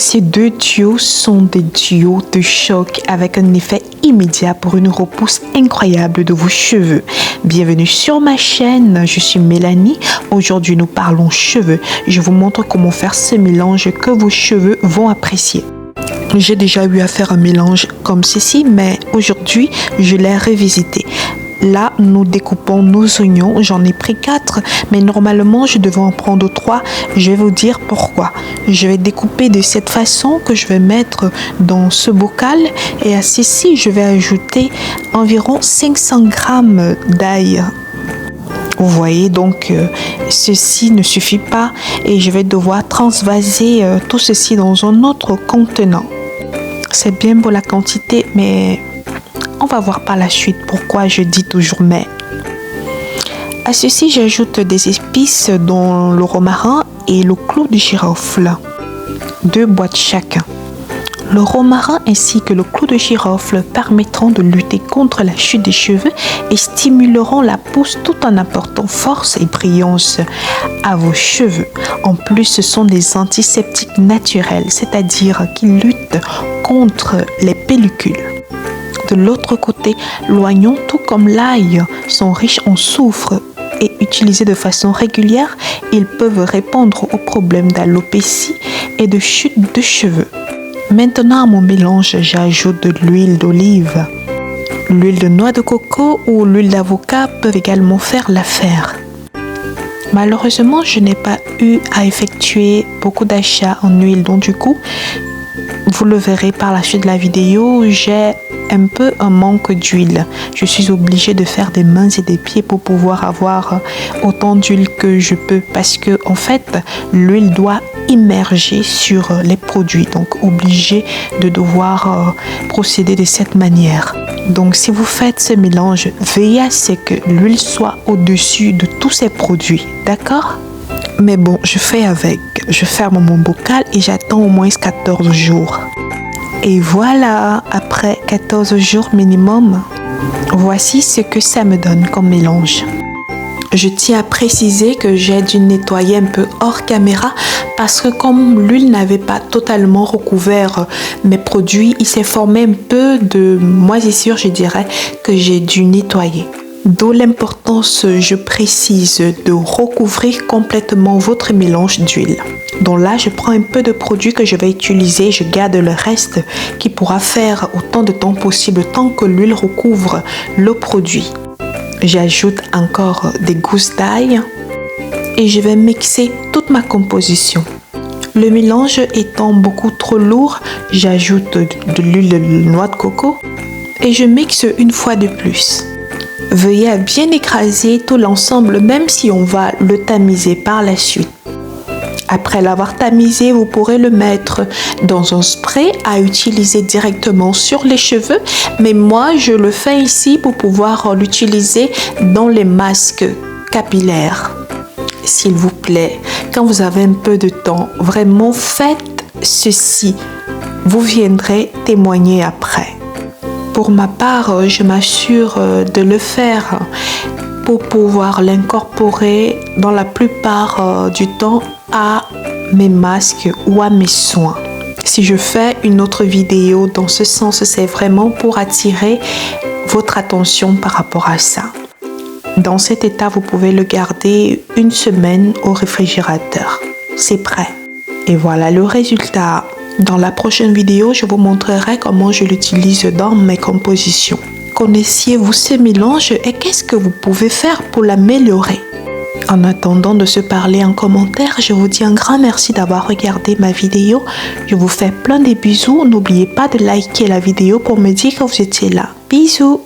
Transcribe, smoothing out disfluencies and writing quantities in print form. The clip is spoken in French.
Ces deux duos sont des duos de choc avec un effet immédiat pour une repousse incroyable de vos cheveux. Bienvenue sur ma chaîne, je suis Mélanie. Aujourd'hui nous parlons cheveux. Je vous montre comment faire ce mélange que vos cheveux vont apprécier. J'ai déjà eu à faire un mélange comme ceci, mais aujourd'hui je l'ai revisité. Là, nous découpons nos oignons. J'en ai pris 4, mais normalement, je devais en prendre 3. Je vais vous dire pourquoi. Je vais découper de cette façon que je vais mettre dans ce bocal. Et à ceci, je vais ajouter environ 500 grammes d'ail. Vous voyez, donc, ceci ne suffit pas. Et je vais devoir transvaser tout ceci dans un autre contenant. C'est bien pour la quantité, mais... on va voir par la suite pourquoi je dis toujours mais. À ceci, j'ajoute des épices dont le romarin et le clou de girofle. 2 boîtes chacun. Le romarin ainsi que le clou de girofle permettront de lutter contre la chute des cheveux et stimuleront la pousse tout en apportant force et brillance à vos cheveux. En plus, ce sont des antiseptiques naturels, c'est-à-dire qui luttent contre les pellicules. De l'autre côté, l'oignon, tout comme l'ail, sont riches en soufre et utilisés de façon régulière, ils peuvent répondre aux problèmes d'alopécie et de chute de cheveux. Maintenant, à mon mélange, j'ajoute de l'huile d'olive. L'huile de noix de coco ou l'huile d'avocat peuvent également faire l'affaire. Malheureusement, je n'ai pas eu à effectuer beaucoup d'achats en huile, donc du coup, vous le verrez par la suite de la vidéo, j'ai un peu un manque d'huile. Je suis obligée de faire des mains et des pieds pour pouvoir avoir autant d'huile que je peux parce que en fait l'huile doit immerger sur les produits, donc obligée de devoir procéder de cette manière. Donc si vous faites ce mélange, veillez à ce que l'huile soit au-dessus de tous ces produits, d'accord? Mais bon, je fais avec. Je ferme mon bocal et j'attends au moins 14 jours. Et voilà, après 14 jours minimum, voici ce que ça me donne comme mélange. Je tiens à préciser que j'ai dû nettoyer un peu hors caméra parce que comme l'huile n'avait pas totalement recouvert mes produits, il s'est formé un peu de moisissure, je dirais, que j'ai dû nettoyer. D'où l'importance, je précise, de recouvrir complètement votre mélange d'huile. Donc là, je prends un peu de produit que je vais utiliser, je garde le reste qui pourra faire autant de temps possible tant que l'huile recouvre le produit. J'ajoute encore des gousses d'ail et je vais mixer toute ma composition. Le mélange étant beaucoup trop lourd, j'ajoute de l'huile de noix de coco et je mixe une fois de plus. Veuillez à bien écraser tout l'ensemble même si on va le tamiser par la suite. Après l'avoir tamisé, vous pourrez le mettre dans un spray à utiliser directement sur les cheveux. Mais moi, je le fais ici pour pouvoir l'utiliser dans les masques capillaires. S'il vous plaît, quand vous avez un peu de temps, vraiment faites ceci. Vous viendrez témoigner après. Pour ma part, je m'assure de le faire pour pouvoir l'incorporer dans la plupart du temps à mes masques ou à mes soins. Si je fais une autre vidéo dans ce sens, c'est vraiment pour attirer votre attention par rapport à ça. Dans cet état, vous pouvez le garder une semaine au réfrigérateur. C'est prêt. Et voilà le résultat. Dans la prochaine vidéo, je vous montrerai comment je l'utilise dans mes compositions. Connaissiez-vous ce mélange et qu'est-ce que vous pouvez faire pour l'améliorer? En attendant de se parler en commentaire, je vous dis un grand merci d'avoir regardé ma vidéo. Je vous fais plein de bisous. N'oubliez pas de liker la vidéo pour me dire que vous étiez là. Bisous!